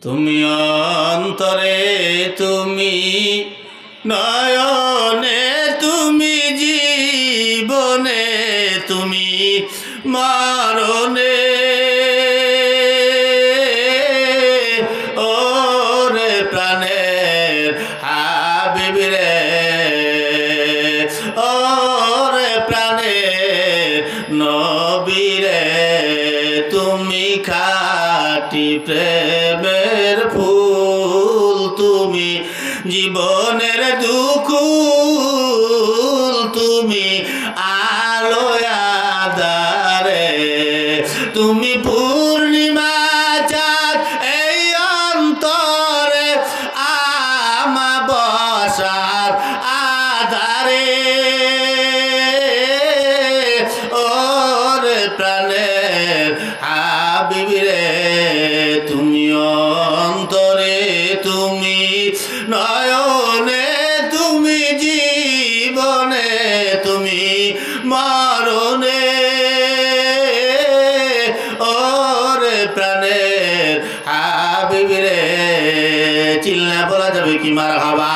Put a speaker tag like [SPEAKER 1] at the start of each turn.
[SPEAKER 1] তুমি অন্তরে, তুমি নয়নে, তুমি জীবনে, তুমি মরণে। ওরে প্রাণের হাবিব রে, ওরে প্রাণের নবী রে, তুমি খাঁটি প্রেমের ফুল, তুমি জীবনের দুকুল, তুমি আলোয় আঁধারে, তুমি পূর্ণিমা চাঁদ এই অন্তরে, আমাবস্যার আঁধারে। ওরে প্রাণের হাবিব রে, তুমি অন্তরে, তুমি নয়নে, তুমি জীবনে, তুমি মরণে। ওরে প্রাণের হাবিব রে, চিল্লা বলা যাবে কি মারহাবা।